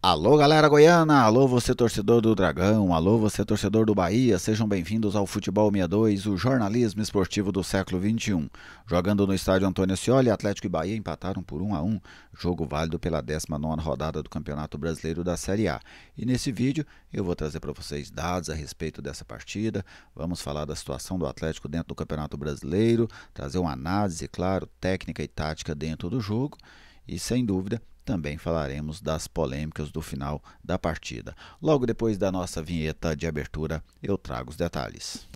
Alô, galera goiana, alô, você torcedor do Dragão, alô, você torcedor do Bahia, sejam bem-vindos ao Futebol 62, o jornalismo esportivo do século XXI. Jogando no estádio Antônio Ascioli, Atlético e Bahia empataram por 1-1, jogo válido pela 19ª rodada do Campeonato Brasileiro da Série A. E nesse vídeo eu vou trazer para vocês dados a respeito dessa partida, vamos falar da situação do Atlético dentro do Campeonato Brasileiro, trazer uma análise, claro, técnica e tática dentro do jogo e, sem dúvida, também falaremos das polêmicas do final da partida. Logo depois da nossa vinheta de abertura, eu trago os detalhes.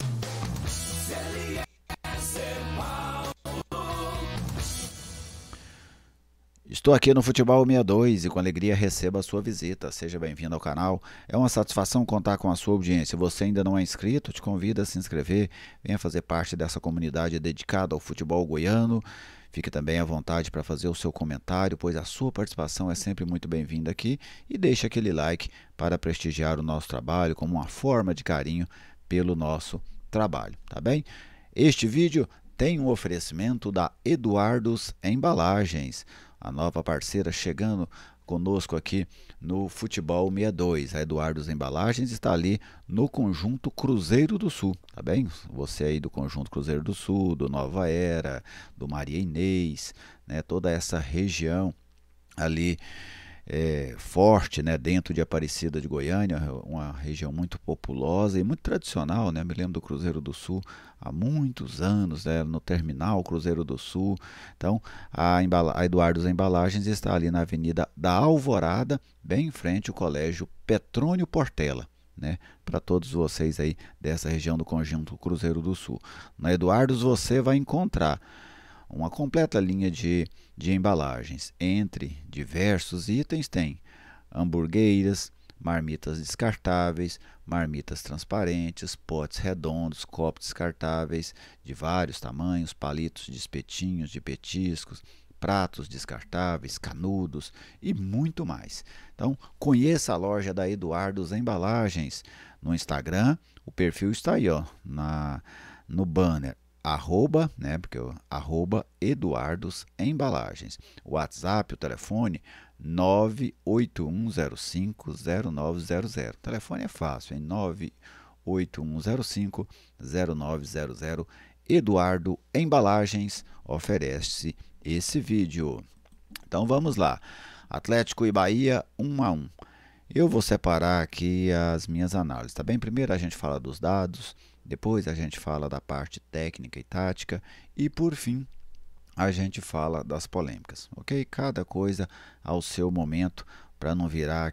Estou aqui no Futebol 62 e com alegria recebo a sua visita. Seja bem-vindo ao canal. É uma satisfação contar com a sua audiência. Se você ainda não é inscrito, te convido a se inscrever. Venha fazer parte dessa comunidade dedicada ao futebol goiano. Fique também à vontade para fazer o seu comentário, pois a sua participação é sempre muito bem-vinda aqui. E deixe aquele like para prestigiar o nosso trabalho como uma forma de carinho pelo nosso trabalho, tá bem? Este vídeo tem um oferecimento da Eduardos Embalagens, a nova parceira chegando conosco aqui no Futebol 62. A Eduardos Embalagens está ali no Conjunto Cruzeiro do Sul, tá bem? Você aí do Conjunto Cruzeiro do Sul, do Nova Era, do Maria Inês, né? Toda essa região ali forte, né, dentro de Aparecida de Goiânia, uma região muito populosa e muito tradicional, né? Me lembro do Cruzeiro do Sul há muitos anos, né, no terminal Cruzeiro do Sul. Então, a Eduardos Embalagens está ali na Avenida da Alvorada, bem em frente ao Colégio Petrônio Portela. Né, para todos vocês aí dessa região do Conjunto Cruzeiro do Sul. Na Eduardos você vai encontrar uma completa linha de embalagens. Entre diversos itens tem hamburguerias, marmitas descartáveis, marmitas transparentes, potes redondos, copos descartáveis de vários tamanhos, palitos de espetinhos, de petiscos, pratos descartáveis, canudos e muito mais. Então, conheça a loja da Eduardos Embalagens no Instagram. O perfil está aí, ó, no banner. Arroba, né, porque arroba Eduardos Embalagens. O WhatsApp, o telefone 981050900. O telefone é fácil, hein? 981050900. Eduardo Embalagens oferece esse vídeo. Então vamos lá. Atlético e Bahia 1-1. Eu vou separar aqui as minhas análises, tá bem? Primeiro a gente fala dos dados, depois a gente fala da parte técnica e tática e por fim a gente fala das polêmicas, ok? Cada coisa ao seu momento para não virar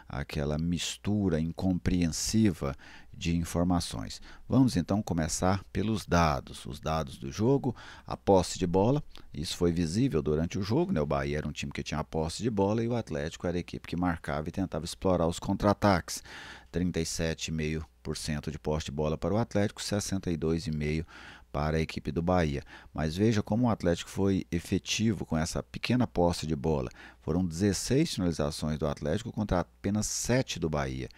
aquela mistura incompreensiva de informações. Vamos então começar pelos dados. Os dados do jogo, a posse de bola, isso foi visível durante o jogo, né? O Bahia era um time que tinha a posse de bola e o Atlético era a equipe que marcava e tentava explorar os contra-ataques. 37,5% de posse de bola para o Atlético, 62,5% para a equipe do Bahia. Mas veja como o Atlético foi efetivo com essa pequena posse de bola. Foram 16 finalizações do Atlético contra apenas 7 do Bahia.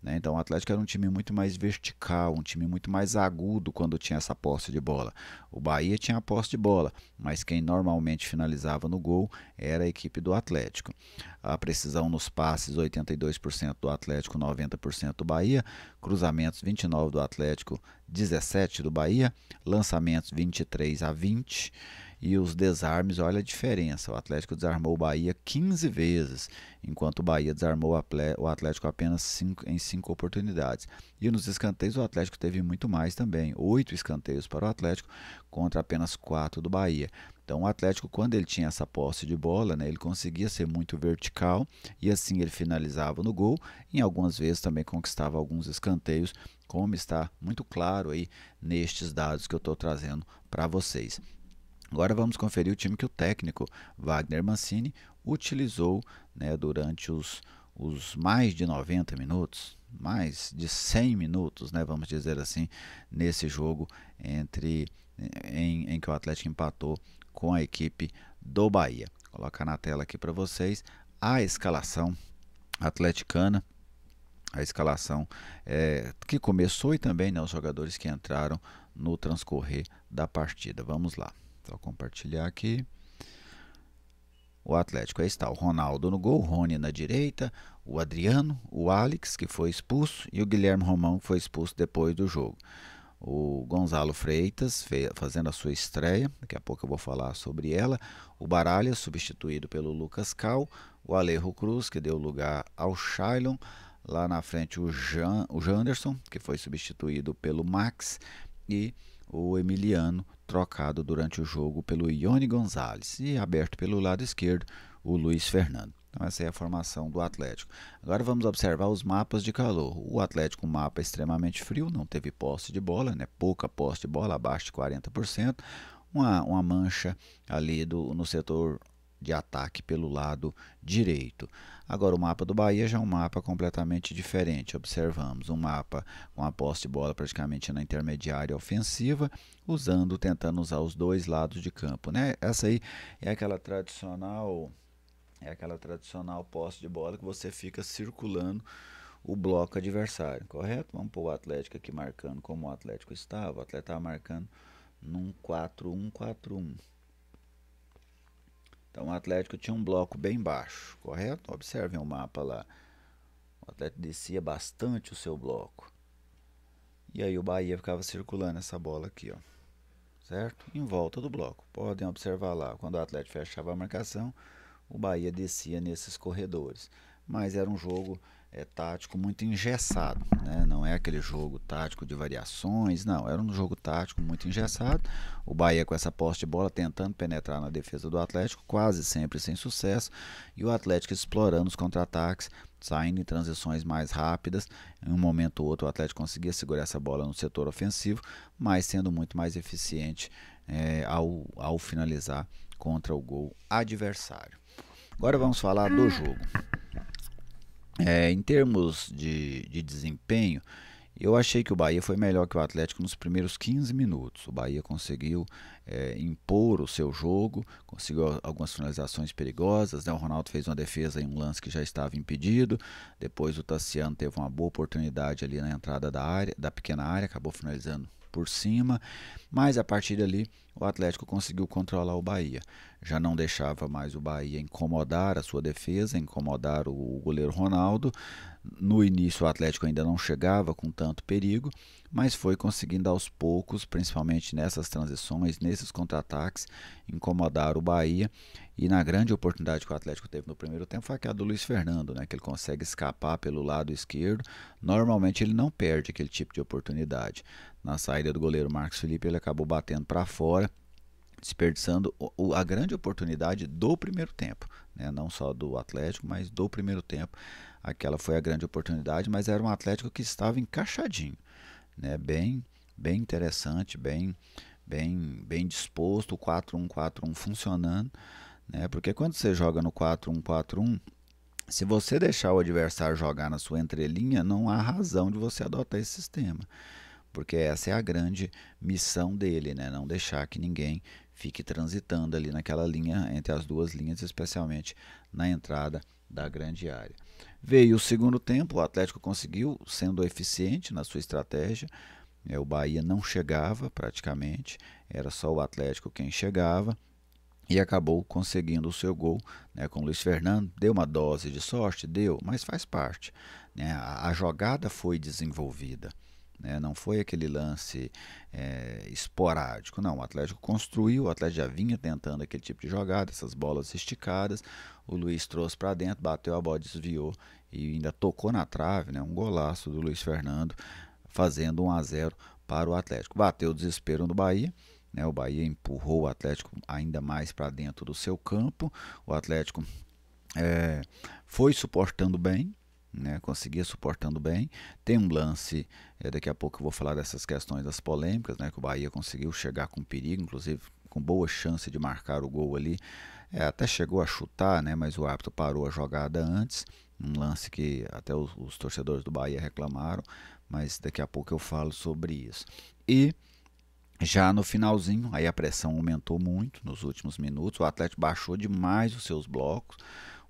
Então o Atlético era um time muito mais vertical, um time muito mais agudo quando tinha essa posse de bola. O Bahia tinha a posse de bola, mas quem normalmente finalizava no gol era a equipe do Atlético. A precisão nos passes 82% do Atlético, 90% do Bahia, cruzamentos 29 do Atlético, 17 do Bahia, lançamentos 23-20 e os desarmes, olha a diferença, o Atlético desarmou o Bahia 15 vezes, enquanto o Bahia desarmou o Atlético apenas em 5 oportunidades. E nos escanteios o Atlético teve muito mais também, 8 escanteios para o Atlético contra apenas 4 do Bahia. Então o Atlético, quando ele tinha essa posse de bola, né, ele conseguia ser muito vertical e assim ele finalizava no gol, e algumas vezes também conquistava alguns escanteios, como está muito claro aí nestes dados que eu estou trazendo para vocês. Agora vamos conferir o time que o técnico Wagner Mancini utilizou, né, durante os mais de 90 minutos, mais de 100 minutos, né, vamos dizer assim, nesse jogo em que o Atlético empatou com a equipe do Bahia. Vou colocar na tela aqui para vocês a escalação atleticana, a escalação que começou e também, né, os jogadores que entraram no transcorrer da partida. Vamos lá. Vou compartilhar aqui. o Atlético. Aí está o Ronaldo no gol, o Rony na direita, o Adriano, o Alex, que foi expulso, e o Guilherme Romão, que foi expulso depois do jogo. O Gonzalo Freitas fazendo a sua estreia, daqui a pouco eu vou falar sobre ela. O Baralha, substituído pelo Lucas Cal. O Alejo Cruz, que deu lugar ao Shailon. Lá na frente o Janderson, que foi substituído pelo Max. E o Emiliano, trocado durante o jogo pelo Ione Gonzalez. E aberto pelo lado esquerdo, o Luiz Fernando. Então essa é a formação do Atlético. Agora vamos observar os mapas de calor. O Atlético, um mapa extremamente frio, não teve posse de bola, né? Pouca posse de bola, abaixo de 40%. Uma mancha ali no setor de ataque pelo lado direito. Agora o mapa do Bahia já é um mapa completamente diferente. Observamos um mapa com a posse de bola praticamente na intermediária ofensiva, tentando usar os dois lados de campo, né? Essa aí é aquela tradicional posse de bola que você fica circulando o bloco adversário, correto? Vamos pôr o Atlético aqui marcando como o Atlético estava. O Atlético estava marcando num 4-1-4-1. Então o Atlético tinha um bloco bem baixo, correto? Observem o mapa lá. O Atlético descia bastante o seu bloco. E aí o Bahia ficava circulando essa bola aqui, ó, certo? Em volta do bloco. Podem observar lá, quando o Atlético fechava a marcação, o Bahia descia nesses corredores. Mas era um jogo tático muito engessado, né? Não é aquele jogo tático de variações, não. Era um jogo tático muito engessado. O Bahia com essa posse de bola tentando penetrar na defesa do Atlético, quase sempre sem sucesso. E o Atlético explorando os contra-ataques, saindo em transições mais rápidas. Em um momento ou outro o Atlético conseguia segurar essa bola no setor ofensivo, mas sendo muito mais eficiente ao finalizar contra o gol adversário. Agora vamos falar do jogo. Em termos de desempenho, eu achei que o Bahia foi melhor que o Atlético nos primeiros 15 minutos. O Bahia conseguiu impor o seu jogo, conseguiu algumas finalizações perigosas, né? O Ronaldo fez uma defesa em um lance que já estava impedido. Depois o Tassiano teve uma boa oportunidade ali na entrada da pequena área, acabou finalizando por cima, mas a partir dali o Atlético conseguiu controlar o Bahia. Já não deixava mais o Bahia incomodar a sua defesa, incomodar o goleiro Ronaldo. No início o Atlético ainda não chegava com tanto perigo, mas foi conseguindo aos poucos, principalmente nessas transições, nesses contra-ataques, incomodar o Bahia. E na grande oportunidade que o Atlético teve no primeiro tempo foi aquela do Luiz Fernando, né, que ele consegue escapar pelo lado esquerdo. Normalmente ele não perde aquele tipo de oportunidade. Na saída do goleiro Marcos Felipe, ele acabou batendo para fora, desperdiçando a grande oportunidade do primeiro tempo, né? Não só do Atlético, mas do primeiro tempo. Aquela foi a grande oportunidade, mas era um Atlético que estava encaixadinho, né? Bem interessante, bem disposto, o 4-1-4-1 funcionando, né? Porque quando você joga no 4-1-4-1, se você deixar o adversário jogar na sua entrelinha, não há razão de você adotar esse sistema, porque essa é a grande missão dele, né? Não deixar que ninguém fique transitando ali naquela linha, entre as duas linhas, especialmente na entrada da grande área. Veio o segundo tempo, o Atlético conseguiu, sendo eficiente na sua estratégia. O Bahia não chegava praticamente, era só o Atlético quem chegava. E acabou conseguindo o seu gol, né, com o Luiz Fernando. Deu uma dose de sorte? Deu, mas faz parte, né? A jogada foi desenvolvida, né? Não foi aquele lance esporádico. Não, o Atlético construiu, o Atlético já vinha tentando aquele tipo de jogada, essas bolas esticadas. O Luiz trouxe para dentro, bateu a bola, desviou e ainda tocou na trave, né? Um golaço do Luiz Fernando, fazendo 1-0 para o Atlético. Bateu o desespero no Bahia. O Bahia empurrou o Atlético ainda mais para dentro do seu campo. O Atlético foi suportando bem, né? Conseguia suportando bem. Tem um lance, daqui a pouco eu vou falar dessas questões das polêmicas, né? Que o Bahia conseguiu chegar com perigo, inclusive com boa chance de marcar o gol ali. Até chegou a chutar, né? Mas o árbitro parou a jogada antes. Um lance que até os torcedores do Bahia reclamaram, mas daqui a pouco eu falo sobre isso. E já no finalzinho, aí a pressão aumentou muito nos últimos minutos. O Atlético baixou demais os seus blocos.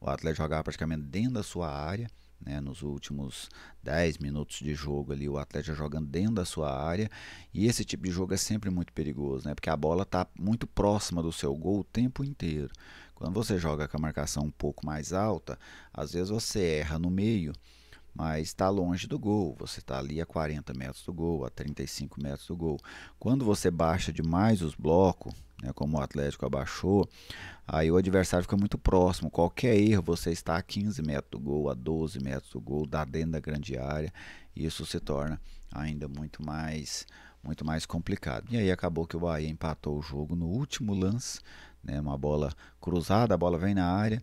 O Atlético jogava praticamente dentro da sua área, né, nos últimos 10 minutos de jogo ali, o Atlético jogando dentro da sua área, e esse tipo de jogo é sempre muito perigoso, né, porque a bola está muito próxima do seu gol o tempo inteiro. Quando você joga com a marcação um pouco mais alta, às vezes você erra no meio, mas está longe do gol, você está ali a 40 metros do gol, a 35 metros do gol. Quando você baixa demais os blocos, né, como o Atlético abaixou, aí o adversário fica muito próximo. Qualquer erro, você está a 15 metros do gol, a 12 metros do gol, dá dentro da grande área, e isso se torna ainda muito mais complicado. E aí acabou que o Bahia empatou o jogo no último lance, né, uma bola cruzada, a bola vem na área,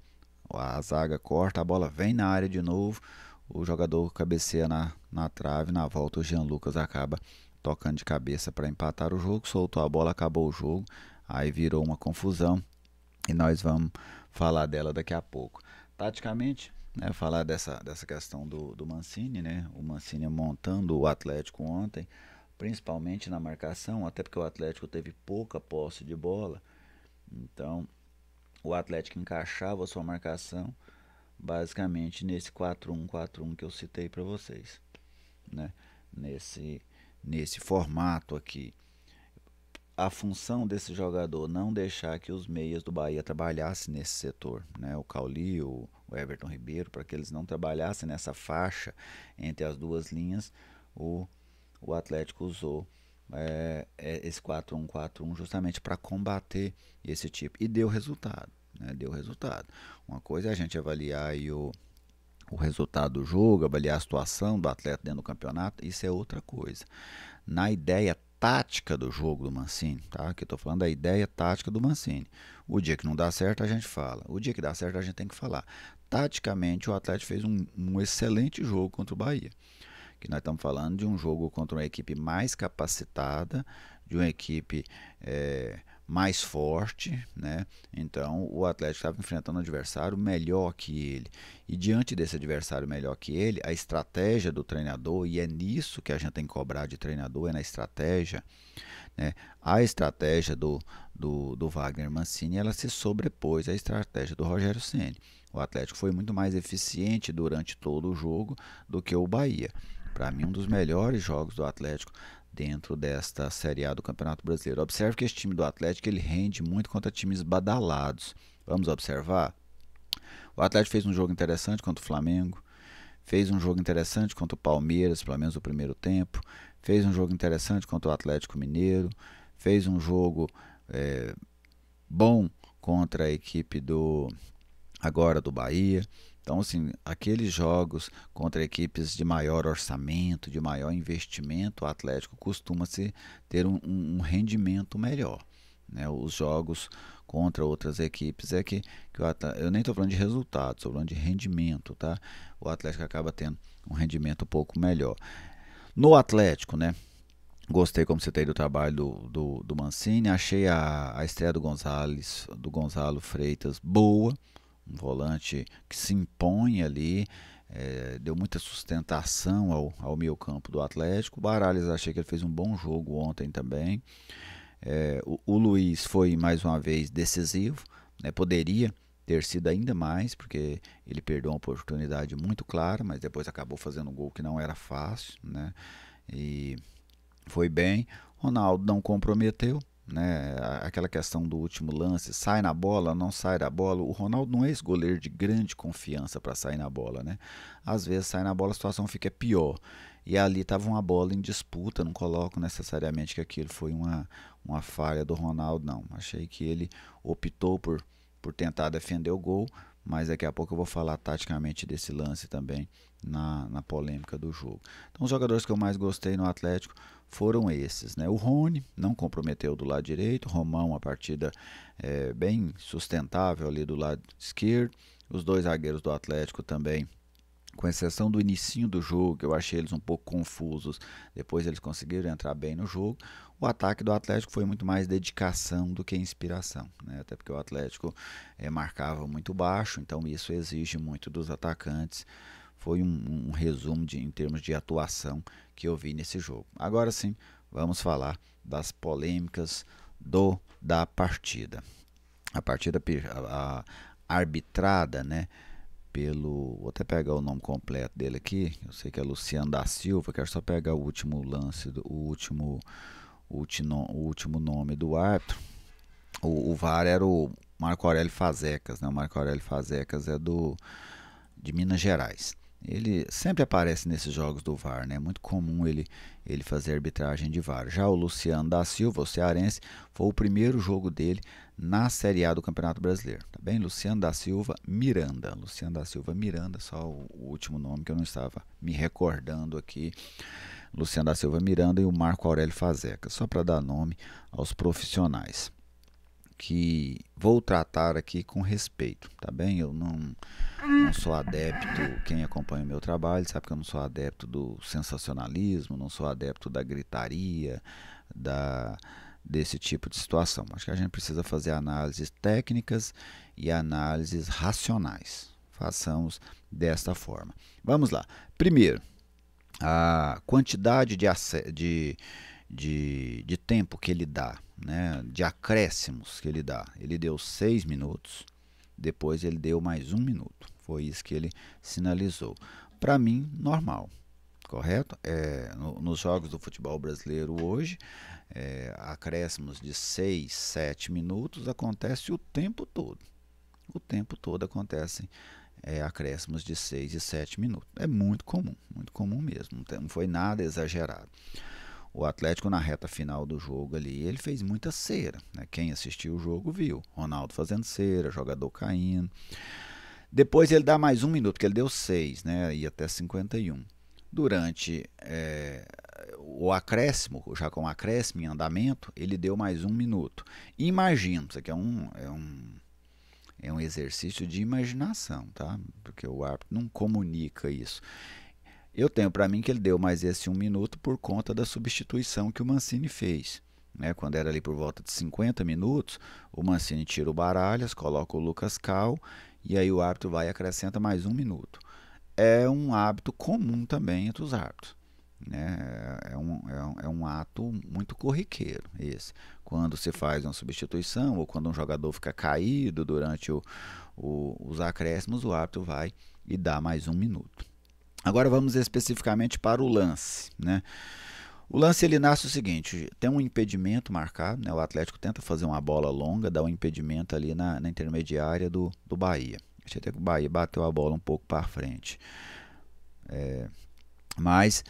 a zaga corta, a bola vem na área de novo, o jogador cabeceia na trave, na volta o Jean Lucas acaba tocando de cabeça para empatar o jogo, soltou a bola, acabou o jogo, aí virou uma confusão e nós vamos falar dela daqui a pouco. Taticamente, né, falar dessa questão do Mancini, né, o Mancini montando o Atlético ontem, principalmente na marcação, até porque o Atlético teve pouca posse de bola, então o Atlético encaixava a sua marcação basicamente nesse 4-1-4-1 que eu citei para vocês, né? Nesse formato aqui. A função desse jogador não deixar que os meias do Bahia trabalhassem nesse setor, né? O Cauli, o Everton Ribeiro, para que eles não trabalhassem nessa faixa entre as duas linhas, o, o Atlético usou esse 4-1-4-1 justamente para combater esse tipo e deu resultado, né? Deu resultado. Uma coisa é a gente avaliar aí o resultado do jogo, avaliar a situação do atleta dentro do campeonato, isso é outra coisa. Na ideia tática do jogo do Mancini, tá? Aqui eu tô falando da ideia tática do Mancini. O dia que não dá certo a gente fala, o dia que dá certo a gente tem que falar. Taticamente o Atlético fez um excelente jogo contra o Bahia, que nós estamos falando de um jogo contra uma equipe mais capacitada, de uma equipe mais forte, né? Então o Atlético estava enfrentando um adversário melhor que ele. E diante desse adversário melhor que ele, a estratégia do treinador, e é nisso que a gente tem que cobrar de treinador, é na estratégia, né? A estratégia do Wagner Mancini, ela se sobrepôs à estratégia do Rogério Ceni. O Atlético foi muito mais eficiente durante todo o jogo do que o Bahia. Para mim, um dos melhores jogos do Atlético dentro desta Série A do Campeonato Brasileiro. Observe que esse time do Atlético ele rende muito contra times badalados. Vamos observar? O Atlético fez um jogo interessante contra o Flamengo, fez um jogo interessante contra o Palmeiras, pelo menos no primeiro tempo, fez um jogo interessante contra o Atlético Mineiro, fez um jogo bom contra a equipe agora do Bahia. Então, assim, aqueles jogos contra equipes de maior orçamento, de maior investimento, o Atlético costuma ter um rendimento melhor, né? Os jogos contra outras equipes eu nem estou falando de resultados, estou falando de rendimento, tá? O Atlético acaba tendo um rendimento um pouco melhor. No Atlético, né? Gostei, como você tem, do trabalho do Mancini. Achei a estreia do Gonzalo Freitas boa, um volante que se impõe ali, deu muita sustentação ao meio campo do Atlético. O Baralhas, achei que ele fez um bom jogo ontem também. O Luiz foi mais uma vez decisivo, né? Poderia ter sido ainda mais, porque ele perdeu uma oportunidade muito clara, mas depois acabou fazendo um gol que não era fácil, né? E foi bem. Ronaldo não comprometeu, né? Aquela questão do último lance, sai na bola, não sai da bola. O Ronaldo não é esse goleiro de grande confiança para sair na bola, né? Às vezes sai na bola, a situação fica pior. E ali estava uma bola em disputa, não coloco necessariamente que aquilo foi uma falha do Ronaldo, não. Achei que ele optou por tentar defender o gol, mas daqui a pouco eu vou falar taticamente desse lance também na polêmica do jogo. Então os jogadores que eu mais gostei no Atlético foram esses, né? O Rony não comprometeu do lado direito, Romão a partida bem sustentável ali do lado esquerdo, os dois zagueiros do Atlético também, com exceção do inicinho do jogo, que eu achei eles um pouco confusos, depois eles conseguiram entrar bem no jogo. O ataque do Atlético foi muito mais dedicação do que inspiração, né? Até porque o Atlético marcava muito baixo, então isso exige muito dos atacantes. Foi um resumo em termos de atuação que eu vi nesse jogo. Agora sim, vamos falar das polêmicas da partida. A partida arbitrada, né, vou até pegar o nome completo dele aqui, eu sei que é Luciano da Silva, quero só pegar o último lance, o último nome do árbitro. O VAR era o Marco Aurélio Fazecas, né? O Marco Aurélio Fazecas é de Minas Gerais. Ele sempre aparece nesses jogos do VAR, né? É muito comum ele fazer arbitragem de VAR. Já o Luciano da Silva, o cearense, foi o primeiro jogo dele na Série A do Campeonato Brasileiro. Tá bem? Luciano da Silva Miranda. Luciano da Silva Miranda, só o último nome que eu não estava me recordando aqui. Luciano da Silva Miranda e o Marco Aurélio Fazeca, só para dar nome aos profissionais que vou tratar aqui com respeito, tá bem? Eu não sou adepto, quem acompanha o meu trabalho sabe que eu não sou adepto do sensacionalismo, não sou adepto da gritaria, desse tipo de situação. Acho que a gente precisa fazer análises técnicas e análises racionais. Façamos desta forma. Vamos lá. Primeiro, a quantidade de tempo que ele dá, né, de acréscimos que ele dá. Ele deu 6 minutos, depois ele deu mais 1 minuto. Foi isso que ele sinalizou. Para mim, normal, correto? Nos jogos do futebol brasileiro hoje, acréscimos de 6, 7 minutos acontece o tempo todo. O tempo todo acontecem acréscimos de 6 e 7 minutos. É muito comum mesmo, não foi nada exagerado. O Atlético na reta final do jogo ali, ele fez muita cera, né? Quem assistiu o jogo viu, Ronaldo fazendo cera, jogador caindo. Depois ele dá mais 1 minuto, porque ele deu 6, né? Ia até 51. Durante o acréscimo, já com o acréscimo em andamento, ele deu mais 1 minuto. Imagino, isso aqui é um exercício de imaginação, tá? Porque o árbitro não comunica isso. Eu tenho para mim que ele deu mais esse 1 minuto por conta da substituição que o Mancini fez. Né? Quando era ali por volta de 50 minutos, o Mancini tira o Baralhas, coloca o Lucas Cal e aí o árbitro vai e acrescenta mais 1 minuto. É um hábito comum também entre os árbitros. Né? É um ato muito corriqueiro esse. Quando se faz uma substituição ou quando um jogador fica caído durante os acréscimos, o árbitro vai e dá mais 1 minuto. Agora vamos especificamente para o lance, né? O lance ele nasce o seguinte, tem um impedimento marcado, né? O Atlético tenta fazer uma bola longa, dá um impedimento ali na intermediária do Bahia. Achei até que o Bahia bateu a bola um pouco para frente, mas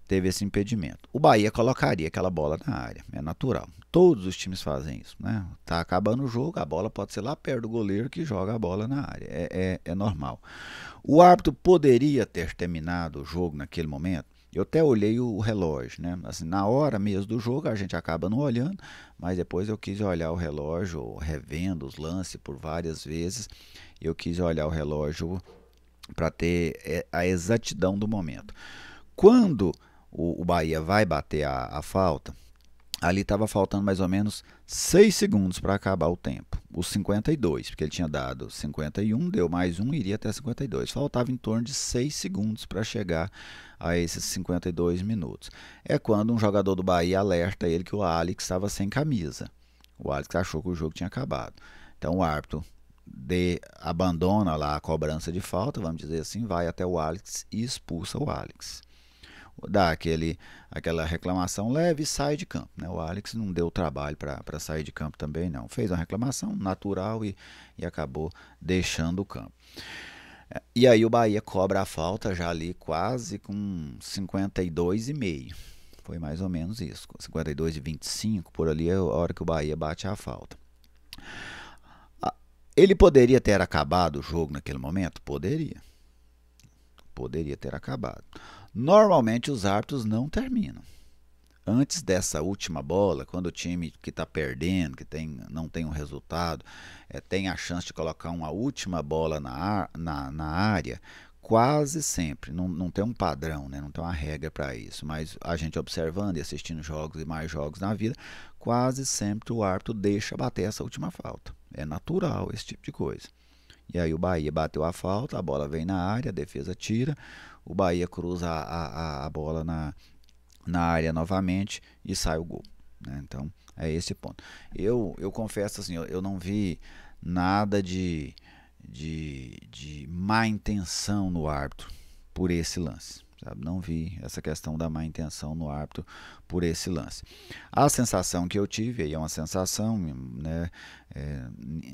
teve esse impedimento. O Bahia colocaria aquela bola na área, é natural. Todos os times fazem isso, né? Tá acabando o jogo, a bola pode ser lá perto do goleiro que joga a bola na área, é normal. O árbitro poderia ter terminado o jogo naquele momento. Eu até olhei o relógio, né? Assim, na hora mesmo do jogo a gente acaba não olhando, mas depois eu quis olhar o relógio, revendo os lances por várias vezes. Eu quis olhar o relógio para ter a exatidão do momento. Quando o Bahia vai bater a falta, ali estava faltando mais ou menos 6 segundos para acabar o tempo. Os 52, porque ele tinha dado 51, deu mais 1, iria até 52. Faltava em torno de 6 segundos para chegar a esses 52 minutos. É quando um jogador do Bahia alerta ele que o Alex estava sem camisa. O Alex achou que o jogo tinha acabado. Então o árbitro abandona lá a cobrança de falta, vamos dizer assim, vai até o Alex e expulsa o Alex. Dá aquela reclamação leve e sai de campo. Né? O Alex não deu trabalho para sair de campo também, não. Fez uma reclamação natural e acabou deixando o campo. E aí o Bahia cobra a falta já ali quase com 52,5. Foi mais ou menos isso. 52,25, por ali é a hora que o Bahia bate a falta. Ele poderia ter acabado o jogo naquele momento? Poderia. Poderia ter acabado. Normalmente os árbitros não terminam. Antes dessa última bola, quando o time que está perdendo, que não tem um resultado, tem a chance de colocar uma última bola na área, quase sempre, não tem um padrão, né? Não tem uma regra para isso, mas a gente observando e assistindo jogos e mais jogos na vida, quase sempre o árbitro deixa bater essa última falta. É natural esse tipo de coisa. E aí o Bahia bateu a falta, a bola vem na área, a defesa tira, o Bahia cruza a bola na área novamente e sai o gol. Né? Então é esse ponto. Eu confesso assim, eu não vi nada de de má intenção no árbitro por esse lance. Sabe? Não vi essa questão da má intenção no árbitro por esse lance. A sensação que eu tive, aí é uma sensação, né,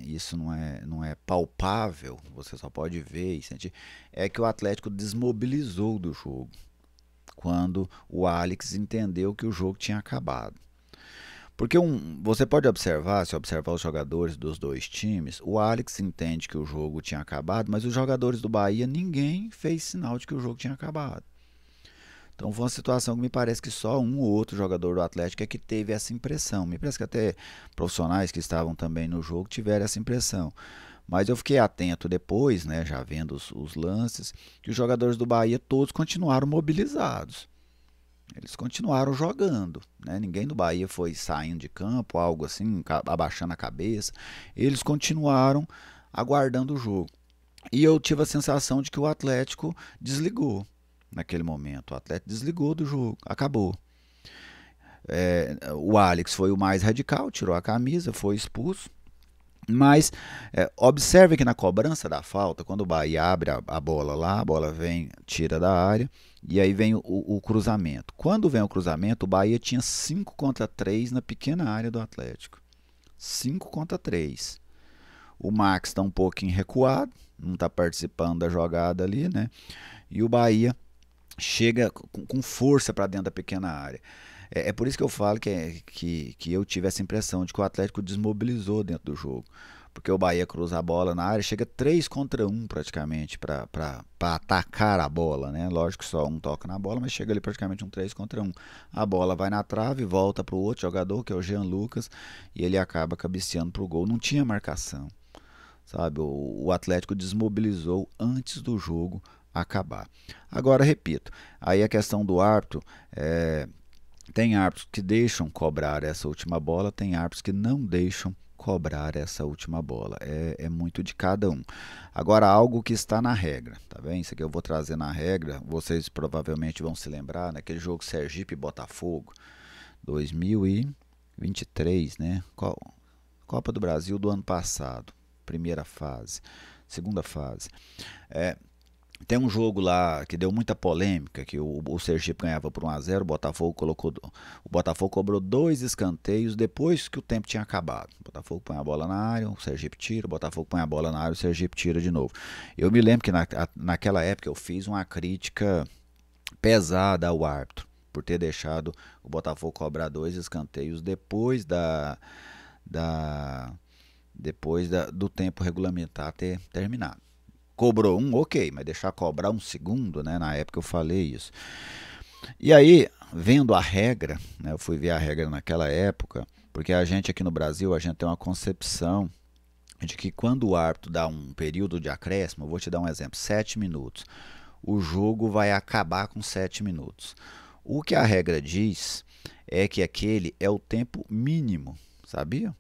isso não é palpável, você só pode ver e sentir, é que o Atlético desmobilizou do jogo quando o Alex entendeu que o jogo tinha acabado. Porque você pode observar, se observar os jogadores dos dois times, o Alex entende que o jogo tinha acabado, mas os jogadores do Bahia, ninguém fez sinal de que o jogo tinha acabado. Então foi uma situação que me parece que só um ou outro jogador do Atlético é que teve essa impressão. Me parece que até profissionais que estavam também no jogo tiveram essa impressão. Mas eu fiquei atento depois, né, já vendo os lances, que os jogadores do Bahia todos continuaram mobilizados. Eles continuaram jogando, né? Ninguém do Bahia foi saindo de campo, algo assim, abaixando a cabeça. Eles continuaram aguardando o jogo. E eu tive a sensação de que o Atlético desligou naquele momento. O Atlético desligou do jogo, acabou. O Alex foi o mais radical, tirou a camisa, foi expulso. Mas observe que na cobrança da falta, quando o Bahia abre a bola lá, a bola vem, tira da área, e aí vem o cruzamento. Quando vem o cruzamento, o Bahia tinha 5 contra 3 na pequena área do Atlético. 5 contra 3. O Max está um pouquinho recuado, não está participando da jogada ali, né? E o Bahia chega com força para dentro da pequena área. É por isso que eu falo que eu tive essa impressão de que o Atlético desmobilizou dentro do jogo. Porque o Bahia cruza a bola na área, chega 3 contra 1 praticamente para atacar a bola, né? Lógico que só um toca na bola, mas chega ali praticamente um 3 contra 1. A bola vai na trave, volta para o outro jogador, que é o Jean Lucas, e ele acaba cabeceando para o gol. Não tinha marcação, sabe? O Atlético desmobilizou antes do jogo acabar. Agora, repito, aí a questão do árbitro, tem árbitros que deixam cobrar essa última bola, tem árbitros que não deixam cobrar essa última bola. É muito de cada um. Agora, algo que está na regra, tá bem? Isso aqui eu vou trazer na regra, vocês provavelmente vão se lembrar, naquele jogo Sergipe e Botafogo, 2023, né? Copa do Brasil do ano passado, primeira fase, segunda fase. Tem um jogo lá que deu muita polêmica, que o Sergipe ganhava por 1 a 0, o Botafogo cobrou 2 escanteios depois que o tempo tinha acabado. O Botafogo põe a bola na área, o Sergipe tira, o Botafogo põe a bola na área, o Sergipe tira de novo. Eu me lembro que naquela época eu fiz uma crítica pesada ao árbitro, por ter deixado o Botafogo cobrar 2 escanteios do tempo regulamentar ter terminado. Cobrou um, ok, mas deixar cobrar um segundo, né? Na época eu falei isso. E aí, vendo a regra, né, eu fui ver a regra naquela época, porque a gente aqui no Brasil, a gente tem uma concepção de que quando o árbitro dá um período de acréscimo, eu vou te dar um exemplo, 7 minutos, o jogo vai acabar com 7 minutos. O que a regra diz é que aquele é o tempo mínimo, sabia?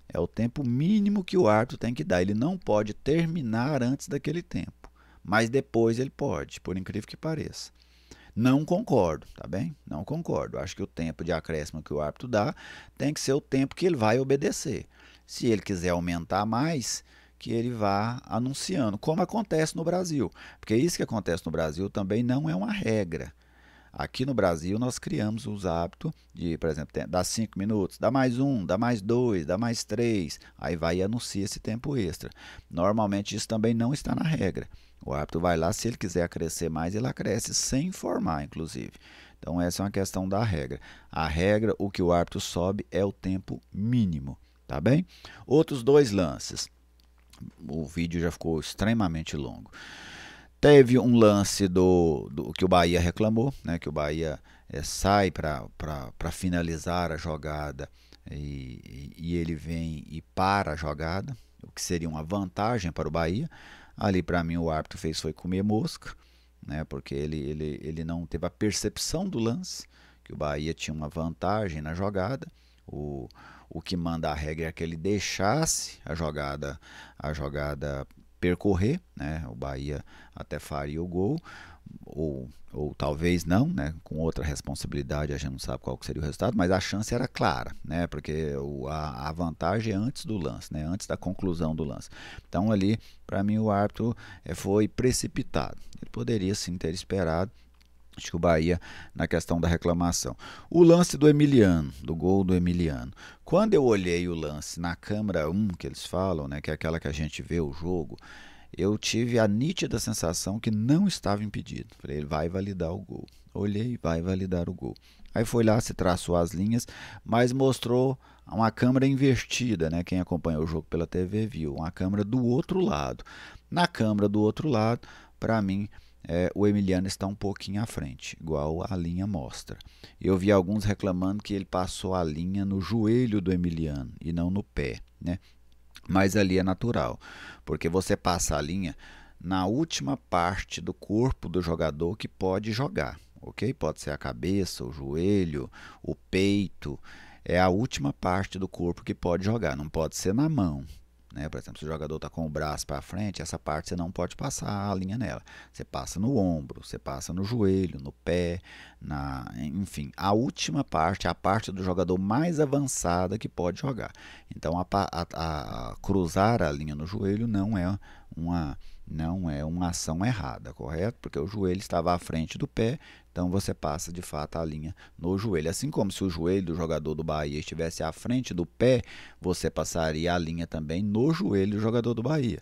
É o tempo mínimo que o árbitro tem que dar. Ele não pode terminar antes daquele tempo, mas depois ele pode, por incrível que pareça. Não concordo, tá bem? Não concordo. Acho que o tempo de acréscimo que o árbitro dá tem que ser o tempo que ele vai obedecer. Se ele quiser aumentar mais, que ele vá anunciando, como acontece no Brasil. Porque isso que acontece no Brasil também não é uma regra. Aqui no Brasil nós criamos os hábitos de, por exemplo, dá 5 minutos, dá mais 1, dá mais 2, dá mais 3, aí vai e anuncia esse tempo extra. Normalmente isso também não está na regra. O árbitro vai lá, se ele quiser acrescer mais, ele acresce sem informar, inclusive. Então essa é uma questão da regra. A regra, o que o árbitro sobe é o tempo mínimo, tá bem? Outros 2 lances. O vídeo já ficou extremamente longo. Teve um lance do que o Bahia reclamou, né, que o Bahia sai para finalizar a jogada e ele vem e para a jogada, o que seria uma vantagem para o Bahia. Ali, para mim, o árbitro foi comer mosca, né, porque ele não teve a percepção do lance, que o Bahia tinha uma vantagem na jogada. O que manda a regra é que ele deixasse a jogada percorrer, né? O Bahia até faria o gol, ou talvez não, né? Com outra responsabilidade, a gente não sabe qual que seria o resultado, mas a chance era clara, né? Porque a vantagem é antes do lance, né? Antes da conclusão do lance. Então ali, para mim, o árbitro foi precipitado. Ele poderia sim ter esperado. Acho que o Bahia na questão da reclamação. O lance do Emiliano, do gol do Emiliano. Quando eu olhei o lance na câmera 1, que eles falam, né, que é aquela que a gente vê o jogo, eu tive a nítida sensação que não estava impedido. Falei, ele vai validar o gol. Olhei, vai validar o gol. Aí foi lá, se traçou as linhas, mas mostrou uma câmera invertida, né? Quem acompanhou o jogo pela TV viu, uma câmera do outro lado. Na câmera do outro lado, para mim, o Emiliano está um pouquinho à frente, igual a linha mostra. Eu vi alguns reclamando que ele passou a linha no joelho do Emiliano e não no pé, né? Mas ali é natural, porque você passa a linha na última parte do corpo do jogador que pode jogar, ok? Pode ser a cabeça, o joelho, o peito, é a última parte do corpo que pode jogar, não pode ser na mão. Né? Por exemplo, se o jogador está com o braço para frente, essa parte você não pode passar a linha nela. Você passa no ombro, você passa no joelho, no pé, enfim, a última parte, a parte do jogador mais avançada que pode jogar. Então, a cruzar a linha no joelho não é uma ação errada, correto? Porque o joelho estava à frente do pé, então você passa de fato a linha no joelho. Assim como se o joelho do jogador do Bahia estivesse à frente do pé, você passaria a linha também no joelho do jogador do Bahia.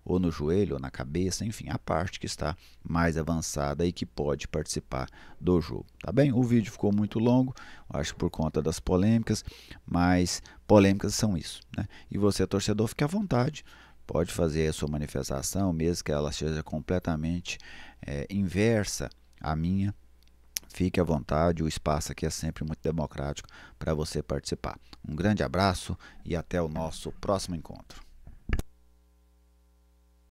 Ou no joelho, ou na cabeça, enfim, a parte que está mais avançada e que pode participar do jogo. Tá bem? O vídeo ficou muito longo, acho que por conta das polêmicas, mas polêmicas são isso, né? E você, torcedor, fique à vontade. Pode fazer a sua manifestação, mesmo que ela seja completamente inversa à minha. Fique à vontade, o espaço aqui é sempre muito democrático para você participar. Um grande abraço e até o nosso próximo encontro.